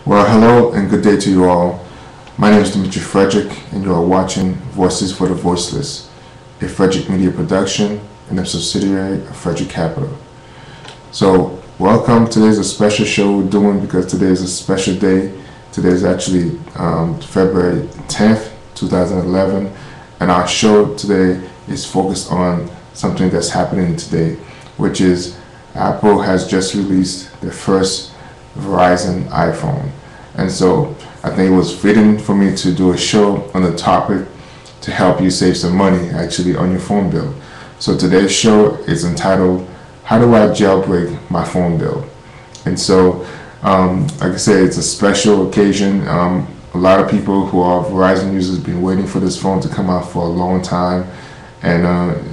Well, hello and good day to you all. My name is Dimitri Frederick, and you are watching Voices for the Voiceless, a Frederick Media production and a subsidiary of Frederick Capital. So, welcome. Today's a special show we're doing because today is a special day. Today is actually February 10th, 2011, and our show today is focused on something that's happening today, which is Apple has just released their first Verizon iPhone. And so I think it was fitting for me to do a show on the topic to help you save some money actually on your phone bill. So today's show is entitled, How Do I Jailbreak My Phone Bill? And so, like I said, it's a special occasion. A lot of people who are Verizon users have been waiting for this phone to come out for a long time. And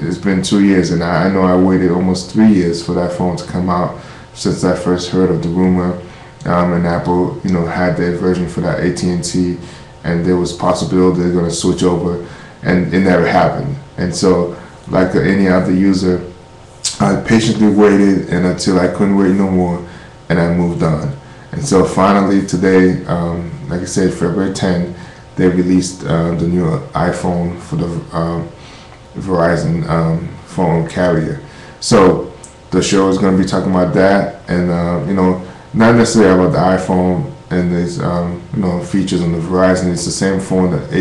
it's been 2 years, and I know I waited almost 3 years for that phone to come out since I first heard of the rumor. And Apple, had their version for that AT&T, and there was possibility they're going to switch over, and it never happened. And so, like any other user, I patiently waited and until I couldn't wait no more, and I moved on. And so finally today, like I said, February 10, they released the new iPhone for the Verizon phone carrier. So the show is going to be talking about that, and not necessarily about the iPhone and its features on the Verizon. It's the same phone that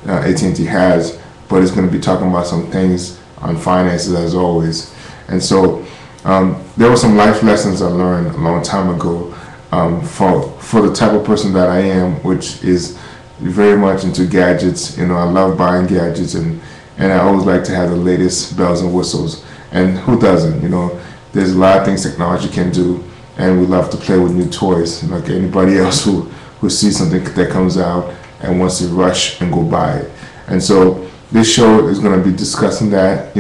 AT&T has, but it's going to be talking about some things on finances as always. And so there were some life lessons I learned a long time ago for the type of person that I am, which is very much into gadgets. I love buying gadgets, and I always like to have the latest bells and whistles. And who doesn't? There's a lot of things technology can do, and we love to play with new toys, like anybody else who sees something that comes out and wants to rush and go buy it. And so this show is going to be discussing that,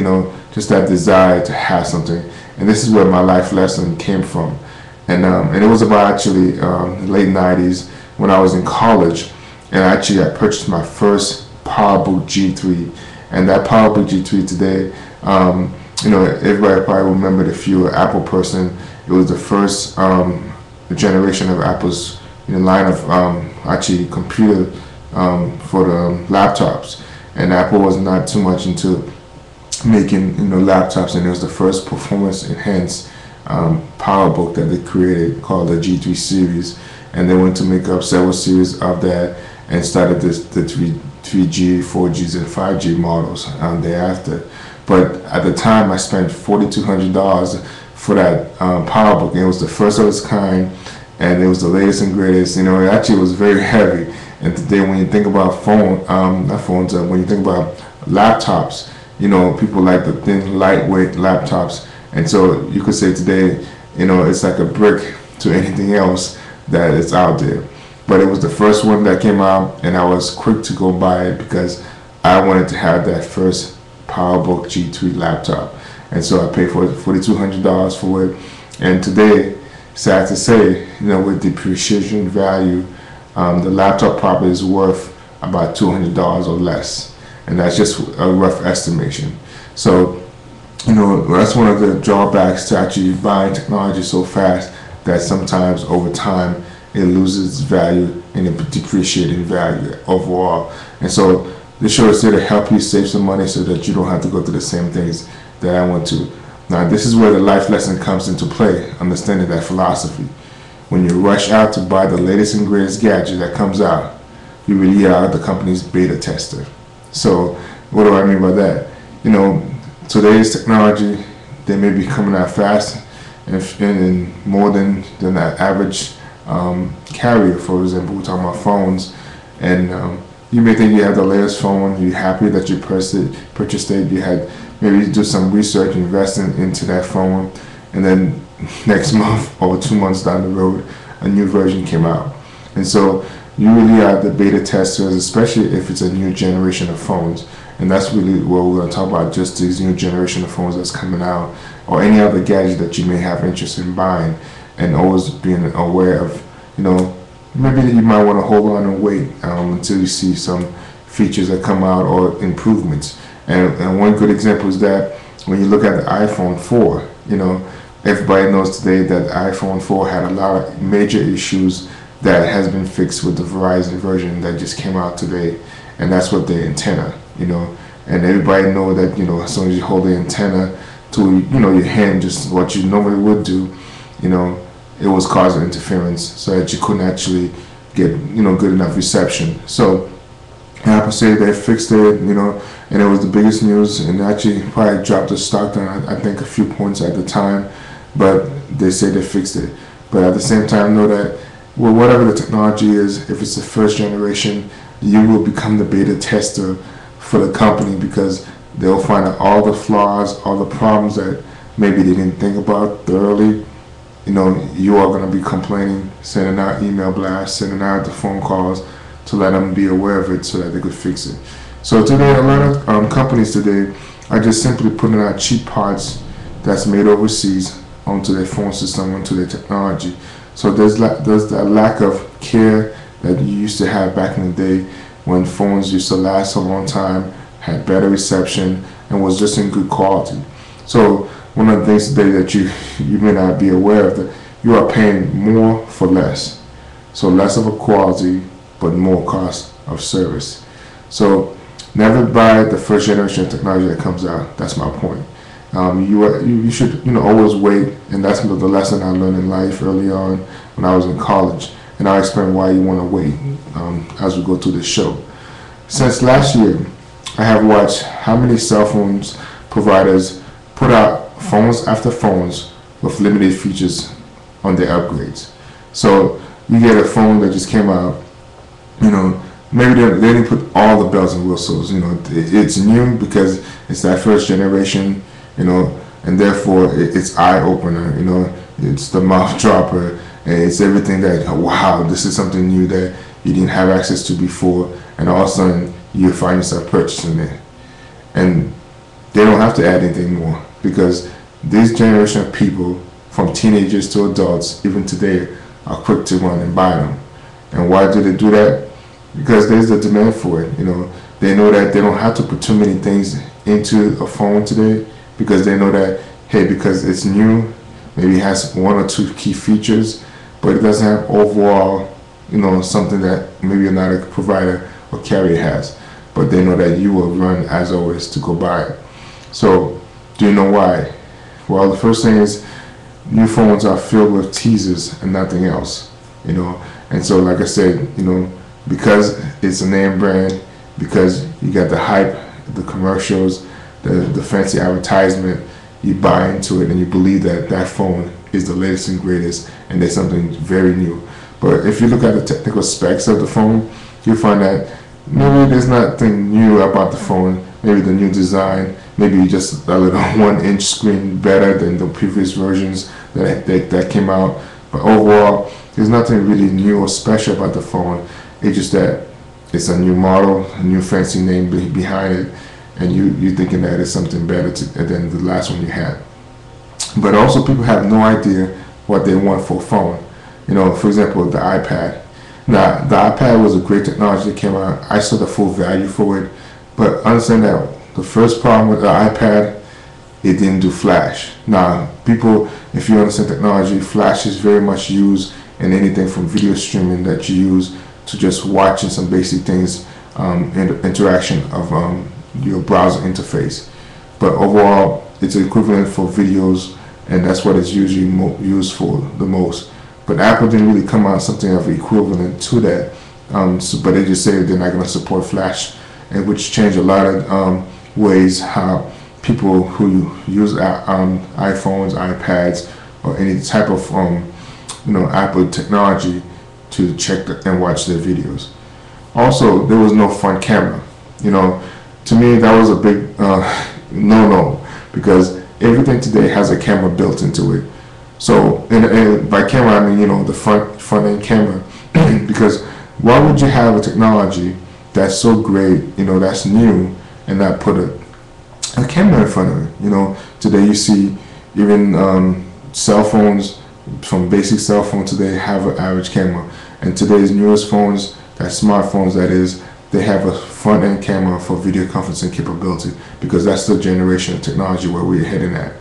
just that desire to have something. And this is where my life lesson came from. And it was about actually the late 90s when I was in college, and actually I purchased my first PowerBook G3. And that PowerBook G3 today, everybody probably remembered, if you're an Apple person, it was the first generation of Apple's line of actually computer for the laptops. And Apple was not too much into making laptops, and it was the first performance enhanced PowerBook that they created called the G3 series. And they went to make up several series of that and started the 3G, 4Gs, and 5G models thereafter. But at the time, I spent $4,200 for that PowerBook, and it was the first of its kind, and it was the latest and greatest. It actually was very heavy. And today, when you think about when you think about laptops, people like the thin, lightweight laptops. And so you could say today, it's like a brick to anything else that is out there. But it was the first one that came out, and I was quick to go buy it because I wanted to have that first PowerBook G3 laptop. And so I paid for $4,200 for it. And today, sad to say, with depreciation value, the laptop probably is worth about $200 or less. And that's just a rough estimation. So, that's one of the drawbacks to actually buying technology so fast, that sometimes over time it loses its value and it depreciating value overall. And so this show is here to help you save some money so that you don't have to go through the same things that I went to. Now, this is where the life lesson comes into play, understanding that philosophy. When you rush out to buy the latest and greatest gadget that comes out, you really are the company's beta tester. So what do I mean by that? Today's technology, they may be coming out fast and more than that average carrier. For example, we're talking about phones, and you may think you have the latest phone, you're happy that you purchased it, you had maybe do some research, investing into that phone, and then next month or 2 months down the road, a new version came out. And so you really are the beta testers, especially if it's a new generation of phones. And that's really what we're going to talk about, just these new generation of phones that's coming out, or any other gadget that you may have interest in buying, and always being aware of, maybe that you might want to hold on and wait until you see some features that come out or improvements. And one good example is that when you look at the iPhone 4, everybody knows today that the iPhone 4 had a lot of major issues that has been fixed with the Verizon version that just came out today, and that's what the antenna, and everybody know that, as soon as you hold the antenna to, your hand, just what you normally would do, it was causing interference so that you couldn't actually get, good enough reception. So Apple said they fixed it, and it was the biggest news, and actually probably dropped the stock down, I think, a few points at the time, but they say they fixed it. But at the same time, know that, well, whatever the technology is, if it's the first generation, you will become the beta tester for the company, because they'll find out all the flaws, all the problems that maybe they didn't think about thoroughly. You are going to be complaining, sending out email blasts, sending out the phone calls to let them be aware of it so that they could fix it. So today, a lot of companies today are just simply putting out cheap parts that's made overseas onto their phone system, onto their technology. So there's that lack of care that you used to have back in the day, when phones used to last a long time, had better reception, and was just in good quality. So one of the things today that you may not be aware of, that you are paying more for less. So less of a quality, but more cost of service. So never buy the first generation of technology that comes out. That's my point. You should always wait, and that's the lesson I learned in life early on when I was in college. And I'll explain why you want to wait as we go through this show. Since last year, I have watched how many cell phones providers put out phones after phones with limited features on their upgrades. So you get a phone that just came out, maybe they didn't put all the bells and whistles. It's new because it's that first generation, and therefore it's eye opener. It's the mouth dropper, and it's everything that, wow, this is something new that you didn't have access to before, and all of a sudden you find yourself purchasing it, and they don't have to add anything more, because this generation of people, from teenagers to adults, even today, are quick to run and buy them. And why do they do that? Because there's a demand for it. They know that they don't have to put too many things into a phone today, because they know that, hey, because it's new, maybe it has one or two key features, but it doesn't have overall, something that maybe another provider or carrier has. But they know that you will run, as always, to go buy it. So, do you know why? Well, the first thing is, new phones are filled with teasers and nothing else, And so, like I said, because it's a name brand, because you got the hype, the commercials, the fancy advertisement, you buy into it and you believe that that phone is the latest and greatest, and there's something very new. But if you look at the technical specs of the phone, you'll find that maybe there's nothing new about the phone. Maybe the new design, maybe just a little 1-inch screen better than the previous versions that came out. But overall, there's nothing really new or special about the phone. It's just that it's a new model, a new fancy name behind it, and you're thinking that it's something better than the last one you had. But also, people have no idea what they want for a phone. For example, the iPad. Now, the iPad was a great technology that came out. I saw the full value for it. But understand that the first problem with the iPad, it didn't do flash. Now, people, if you understand technology, flash is very much used in anything from video streaming that you use to just watching some basic things, interaction of your browser interface. But overall, it's equivalent for videos, and that's what it's usually used for the most. But Apple didn't really come out with something of equivalent to that. But they just say they're not going to support flash, and which changed a lot of ways how people who use iPhones, iPads, or any type of Apple technology to check and watch their videos. Also, there was no front camera. To me, that was a big no-no, because everything today has a camera built into it. So, and by camera, I mean, the front end camera, because why would you have a technology that's so great, that's new, and not put a camera in front of it? Today you see even cell phones, from basic cell phone today, have an average camera. And today's newest phones, that smartphones that is, they have a front end camera for video conferencing capability, because that's the generation of technology where we're heading at.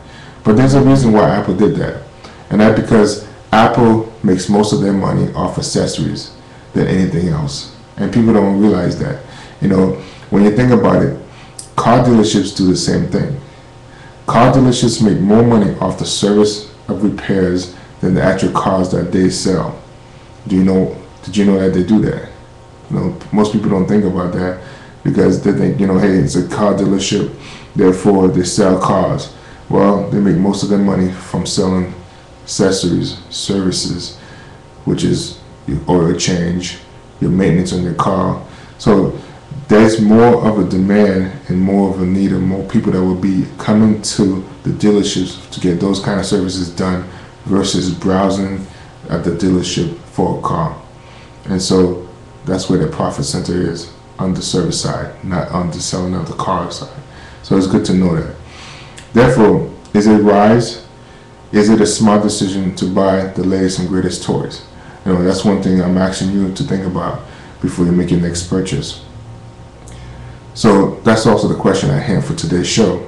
But there's a reason why Apple did that, and that's because Apple makes most of their money off accessories than anything else, and people don't realize that. When you think about it, car dealerships do the same thing. Car dealerships make more money off the service of repairs than the actual cars that they sell. Did you know that they do that? Most people don't think about that because they think, hey, it's a car dealership, therefore they sell cars. Well, they make most of their money from selling accessories, services, which is your oil change, your maintenance on your car. So there's more of a demand and more of a need, and more people that will be coming to the dealerships to get those kind of services done versus browsing at the dealership for a car. And so that's where the profit center is, on the service side, not on the selling of the car side. So it's good to know that. Therefore, is it wise? Is it a smart decision to buy the latest and greatest toys? That's one thing I'm asking you to think about before you make your next purchase. So that's also the question at hand for today's show.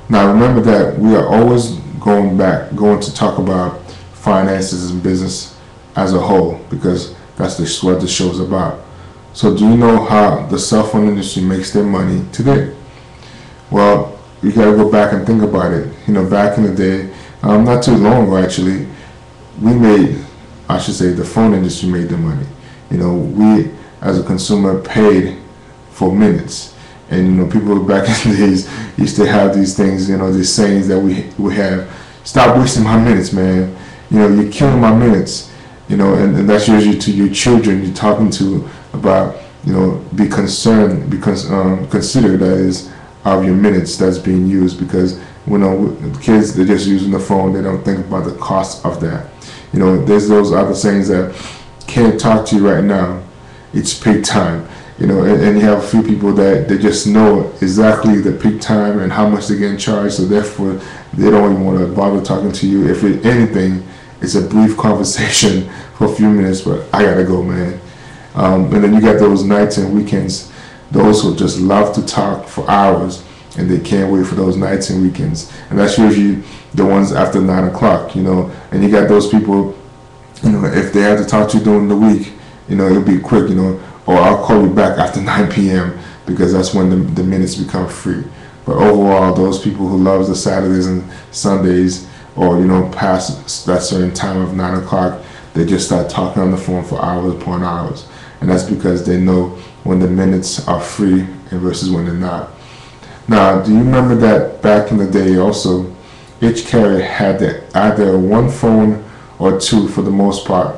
Now remember that we are always going to talk about finances and business as a whole, because that's what the show is about. So do you know how the cell phone industry makes their money today? Well, you got to go back and think about it. Back in the day, not too long ago actually, the phone industry made the money. We as a consumer paid for minutes. And people back in the days used to have these things, these sayings that we have. Stop wasting my minutes, man. You're killing my minutes. And that's usually to your children you're talking to about, be concerned, because considerate, that is, of your minutes that's being used, because kids, they're just using the phone, they don't think about the cost of that. There's those other sayings that can't talk to you right now, it's peak time. And you have a few people that they just know exactly the peak time and how much they're getting charged, so therefore they don't even want to bother talking to you. If anything, it's a brief conversation for a few minutes, but I gotta go, man. And then you got those nights and weekends, those who just love to talk for hours, and they can't wait for those nights and weekends. And that's usually the ones after 9 o'clock, and you got those people, if they have to talk to you during the week, it'll be quick, or I'll call you back after 9 p.m. because that's when the minutes become free. But overall, those people who love the Saturdays and Sundays, or past that certain time of 9 o'clock, they just start talking on the phone for hours upon hours. And that's because they know when the minutes are free and versus when they're not. Now, do you remember that back in the day also, each carrier had either one phone or two for the most part,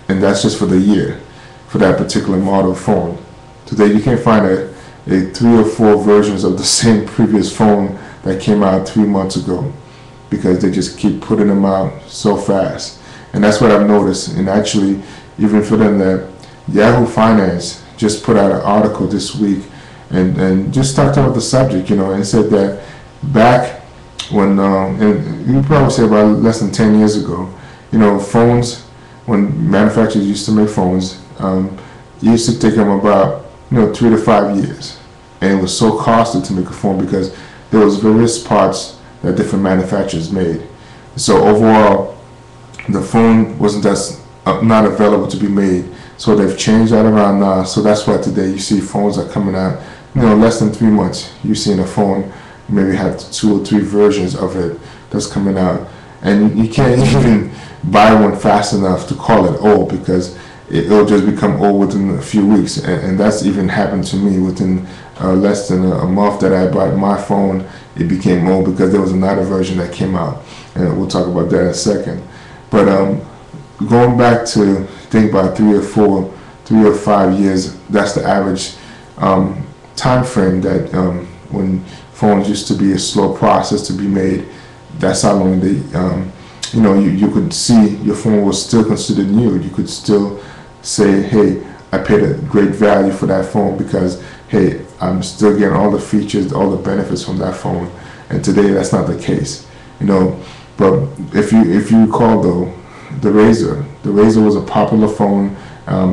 and that's just for the year, for that particular model phone. Today you can't find a 3 or 4 versions of the same previous phone that came out 3 months ago, because they just keep putting them out so fast. And that's what I've noticed. And actually, even for them, that Yahoo Finance just put out an article this week and just talked about the subject, and said that back when, and you probably say about less than 10 years ago, phones, when manufacturers used to make phones, it used to take them about 3 to 5 years, and it was so costly to make a phone because there was various parts that different manufacturers made. So overall, the phone wasn't not available to be made. So they've changed that around now. So that's why today you see phones are coming out, less than 3 months. You're seeing a phone maybe have 2 or 3 versions of it that's coming out, and you can't even buy one fast enough to call it old, because it'll just become old within a few weeks. And that's even happened to me within less than a month that I bought my phone. It became old because there was another version that came out, and we'll talk about that in a second. But going back to think about 3 or 5 years, that's the average time frame that when phones used to be a slow process to be made. That's how long they you could see your phone was still considered new. You could still say, hey, I paid a great value for that phone because, hey, I'm still getting all the features, all the benefits from that phone. And today that's not the case, But if you recall though, the Razor was a popular phone.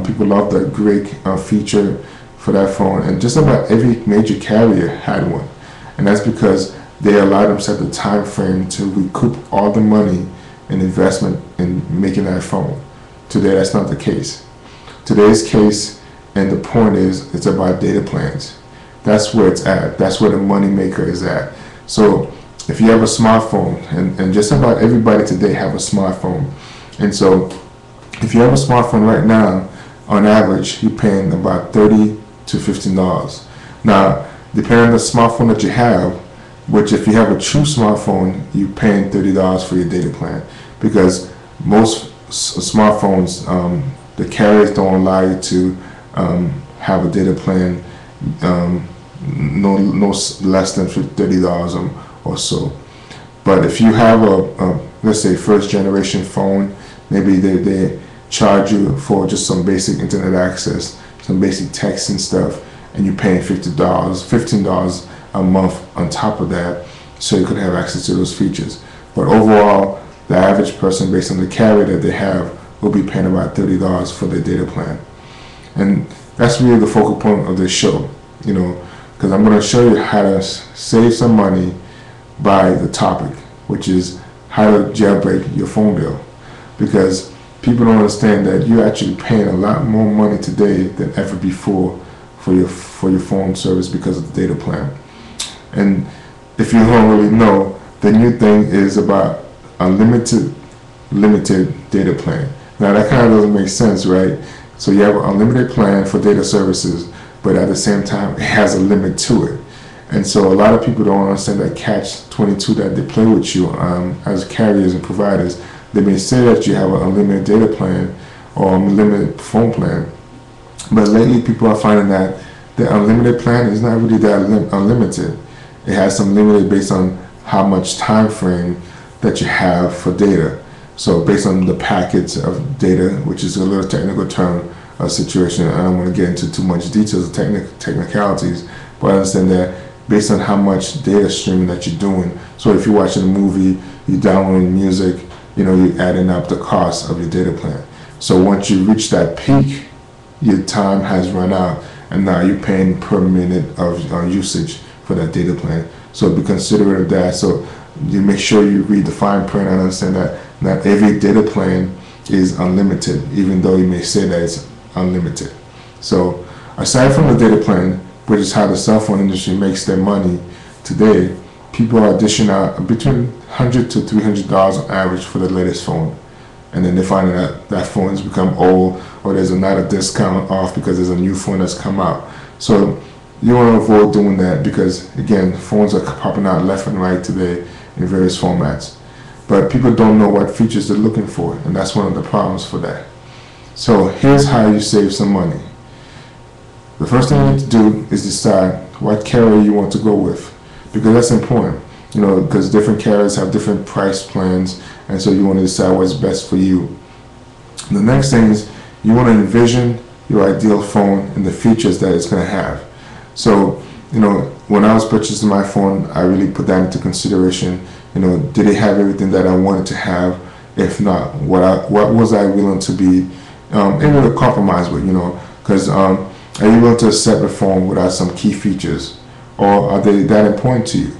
People loved the great feature for that phone, and just about every major carrier had one. And that's because they allowed themselves the time frame to recoup all the money an investment in making that phone. Today, that's not the case. Today's case, and the point is, it's about data plans. That's where it's at. That's where the money maker is at. So if you have a smartphone, and just about everybody today have a smartphone, and so if you have a smartphone right now, on average, you're paying about $30 to $15. Now, depending on the smartphone that you have, which if you have a true smartphone, you're paying $30 for your data plan, because most smartphones, the carriers don't allow you to have a data plan no less than $30 or so. But if you have a let's say first generation phone, maybe they charge you for just some basic internet access, some basic text and stuff, and you're paying $15 a month on top of that, so you could have access to those features. But overall, the average person, based on the carrier that they have, will be paying about $30 for their data plan. And that's really the focal point of this show, because I'm going to show you how to save some money by the topic, which is how to jailbreak your phone bill. Because people don't understand that you're actually paying a lot more money today than ever before for your phone service because of the data plan. And if you don't really know, the new thing is about a limited data plan. Now that kind of doesn't make sense, right? So you have an unlimited plan for data services, but at the same time, it has a limit to it. And so a lot of people don't understand that catch-22 that they play with you as carriers and providers. They may say that you have an unlimited data plan or unlimited phone plan, but lately people are finding that the unlimited plan is not really that unlimited. It has some limited based on how much time frame that you have for data. So based on the packets of data, which is a little technical term situation, I don't want to get into too much details of technicalities, but I understand that based on how much data streaming that you're doing. So if you're watching a movie, you're downloading music, you're adding up the cost of your data plan. So once you reach that peak, your time has run out, and now you're paying per minute of usage for that data plan. So be considerate of that. So you make sure you read the fine print and understand that not every data plan is unlimited, even though you may say that it's unlimited. So aside from the data plan, which is how the cell phone industry makes their money today, people are dishing out between $100 to $300 on average for the latest phone. And then they find that that phone has become old, or there's another discount off because there's a new phone that's come out. So you want to avoid doing that, because again, phones are popping out left and right today in various formats. But people don't know what features they're looking for, and that's one of the problems for that. So here's how you save some money. The first thing you need to do is decide what carrier you want to go with, because that's important, because different carriers have different price plans, and so you want to decide what's best for you. The next thing is you want to envision your ideal phone and the features that it's going to have. So, when I was purchasing my phone, I really put that into consideration. Did it have everything that I wanted to have? If not, what was I willing to be able to compromise with? Because are you willing to accept a phone without some key features, or are they that important to you?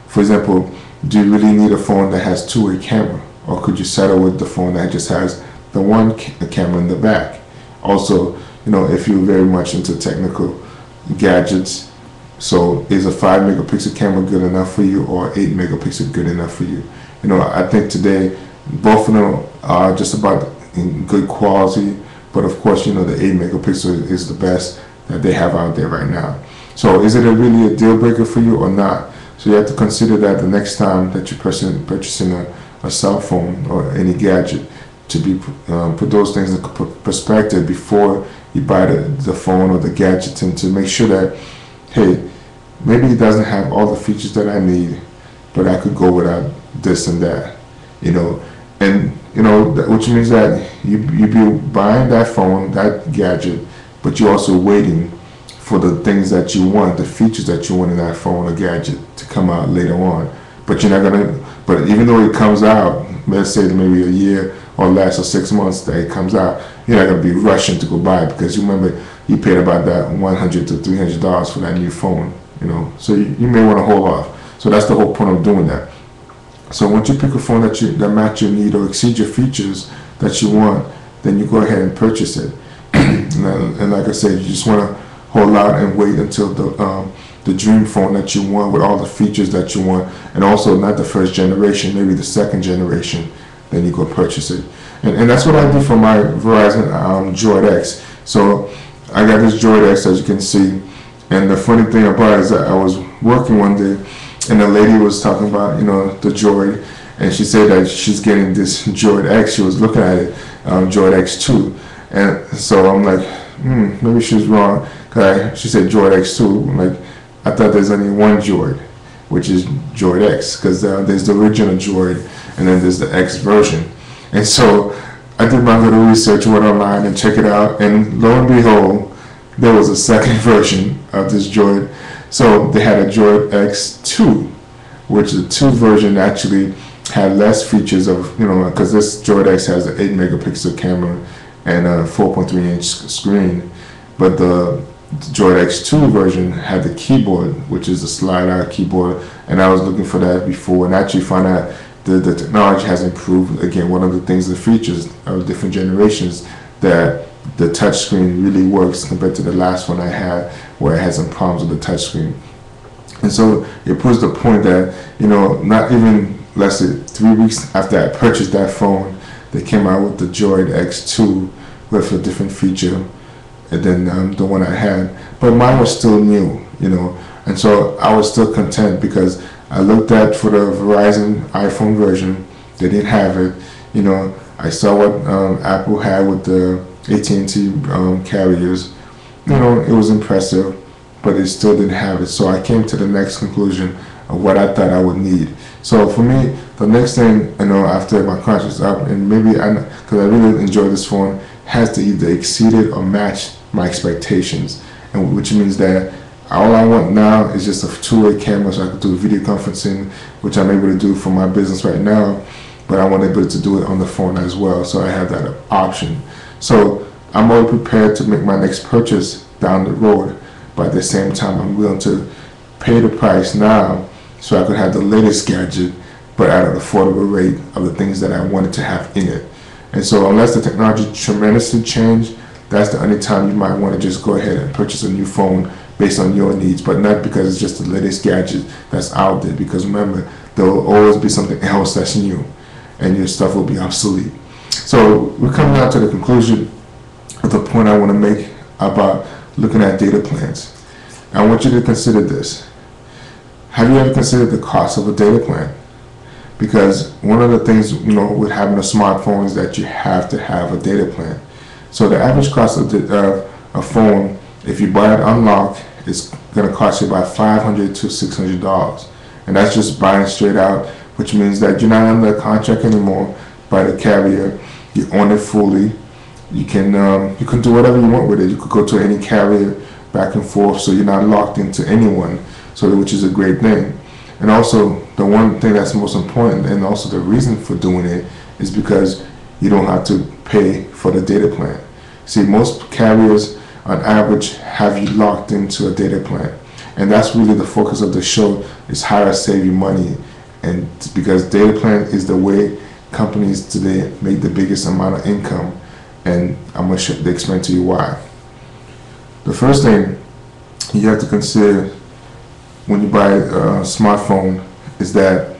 For example, do you really need a phone that has two-way camera, or could you settle with the phone that just has the one camera in the back? Also, if you're very much into technical gadgets, so is a 5 megapixel camera good enough for you, or 8 megapixel good enough for you? I think today both of them are just about in good quality, but of course, the 8 megapixel is the best that they have out there right now. So is it really a deal breaker for you or not? So you have to consider that the next time that you're purchasing a cell phone or any gadget, to be put those things in perspective before you buy the phone or the gadget, and to make sure that, hey, maybe it doesn't have all the features that I need, but I could go without this and that, and which means that you be buying that phone, that gadget, but you're also waiting for the things that you want, the features that you want in that phone or gadget to come out later on. But you're not gonna. But even though it comes out, let's say maybe a year or less, or 6 months that it comes out, you're not gonna be rushing to go buy it, because you remember you paid about that $100 to $300 for that new phone. So you may want to hold off. So that's the whole point of doing that. So once you pick a phone that match your need or exceed your features that you want, then you go ahead and purchase it. And like I said, you just want to hold out and wait until the dream phone that you want with all the features that you want, and also not the first generation, maybe the second generation, then you go purchase it. And that's what I do for my Verizon Droid X. So I got this Droid X, as you can see, and the funny thing about it is that I was working one day, and the lady was talking about, the Droid, and she said that she's getting this Droid X. She was looking at it, Droid X2, and so I'm like, maybe she was wrong. She said Droid X2. I'm like, I thought there's only one Droid, which is Droid X, because there's the original Droid, and then there's the X version. And so I did my little research, went online and checked it out, and lo and behold, there was a second version of this Droid. So they had a Droid X2, which the 2 version actually had less features of, because this Droid X has an 8 megapixel camera and a 4.3 inch screen, but the Droid X2 version had the keyboard, which is a slide-out keyboard, and I was looking for that before, and actually found out the technology has improved. Again, one of the things, the features of different generations, that the touchscreen really works compared to the last one I had, where it had some problems with the touchscreen. And so it proves the point that, not even less than 3 weeks after I purchased that phone, they came out with the Droid X2 with a different feature than the one I had. But mine was still new, and so I was still content, because I looked at for the Verizon iPhone version, they didn't have it. I saw what Apple had with the AT&T carriers. It was impressive, but it still didn't have it. So I came to the next conclusion of what I thought I would need. So for me, the next thing, after my contract is up, and maybe because I really enjoy this phone, has to either exceed it or match my expectations, and which means that all I want now is just a two-way camera, so I can do video conferencing, which I'm able to do for my business right now, but I want to be able to do it on the phone as well, so I have that option. So I'm already prepared to make my next purchase down the road, but at the same time I'm willing to pay the price now so I could have the latest gadget, but at an affordable rate of the things that I wanted to have in it. And so unless the technology tremendously changed, that's the only time you might want to just go ahead and purchase a new phone based on your needs, but not because it's just the latest gadget that's out there, because remember, there will always be something else that's new and your stuff will be obsolete. So we're coming out to the conclusion of the point I want to make about looking at data plans. I want you to consider this. Have you ever considered the cost of a data plan? Because one of the things, with having a smartphone is that you have to have a data plan. So the average cost of a phone, if you buy it unlocked, it's going to cost you about $500 to $600. And that's just buying straight out, which means that you're not under a contract anymore by the carrier. You own it fully. You can do whatever you want with it. You could go to any carrier back and forth, so you're not locked into anyone, which is a great thing. And also, the one thing that's most important, and also the reason for doing it, is because you don't have to pay for the data plan. See, most carriers on average have you locked into a data plan, and that's really the focus of the show, is how to save you money. And because data plan is the way companies today make the biggest amount of income, and I'm going to explain to you why. The first thing you have to consider when you buy a smartphone is that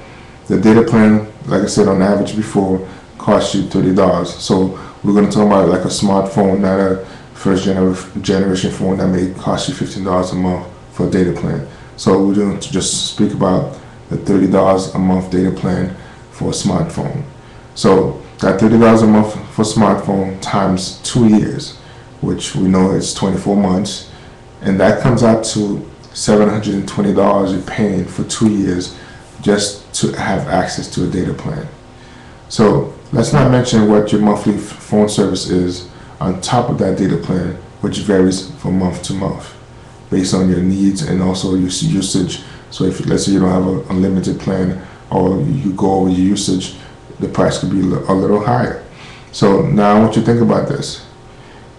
the data plan, like I said, on average before, costs you $30. So we're going to talk about like a smartphone, not a first generation phone that may cost you $15 a month for a data plan. So we're going to just speak about the $30 a month data plan for a smartphone. So that $30 a month for a smartphone times 2 years, which we know is 24 months, and that comes out to $720 you're paying for 2 years just to have access to a data plan. So let's not mention what your monthly phone service is on top of that data plan, which varies from month to month based on your needs and also your usage. So if, let's say, you don't have an unlimited plan, or you go over your usage, the price could be a little higher. So now I want you to think about this.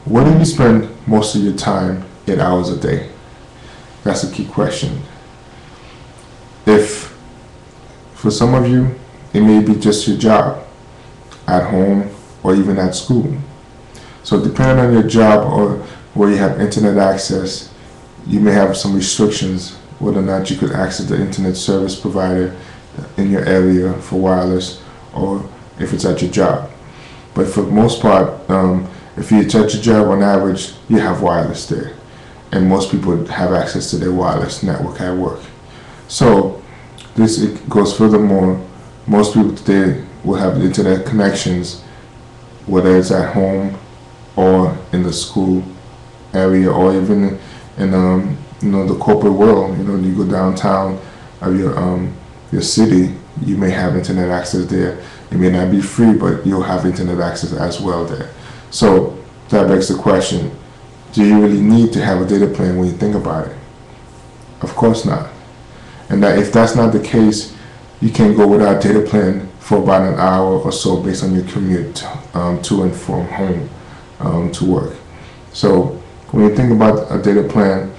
Where do you spend most of your time, 8 hours a day? That's a key question. If, for some of you, it may be just your job at home or even at school. So depending on your job or where you have internet access, you may have some restrictions whether or not you could access the internet service provider in your area for wireless, or if it's at your job. But for the most part, if you're at your job, on average, you have wireless there. And most people have access to their wireless network at work. So it goes furthermore, most people today will have internet connections, whether it's at home or in the school area, or even in the corporate world. You go downtown of your city, you may have internet access there. It may not be free, but you'll have internet access as well there. So that begs the question, do you really need to have a data plan when you think about it? Of course not. And that if that's not the case, you can go without data plan for about an hour or so based on your commute to and from home to work. So when you think about a data plan,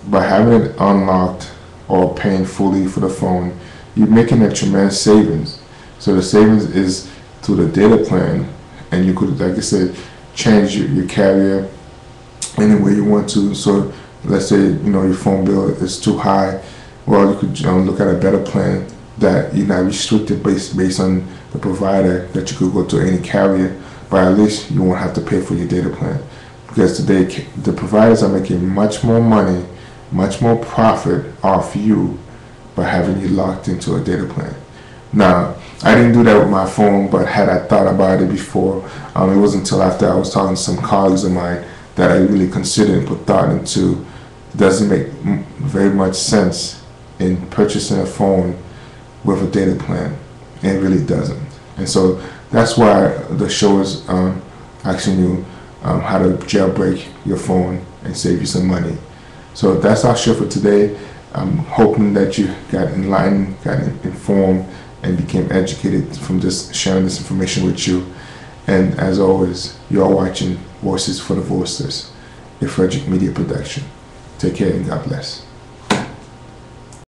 by having it unlocked or paying fully for the phone, you're making a tremendous savings. So the savings is through the data plan, and you could, like I said, change your carrier any way you want to. So let's say your phone bill is too high, well, you could look at a better plan that you're not restricted based on the provider, that you could go to any carrier, but at least you won't have to pay for your data plan. Because today the providers are making much more money, much more profit off you by having you locked into a data plan. Now, I didn't do that with my phone, but had I thought about it before, it wasn't until after I was talking to some colleagues of mine that I really considered and put thought into, does it make very much sense in purchasing a phone with a data plan? It really doesn't. And so that's why the show is asking you how to jailbreak your phone and save you some money. So that's our show for today. I'm hoping that you got enlightened, got informed, and became educated from just sharing this information with you. And as always, you are watching Voices for the Voiceless, a Frederick Media production. Take care and God bless.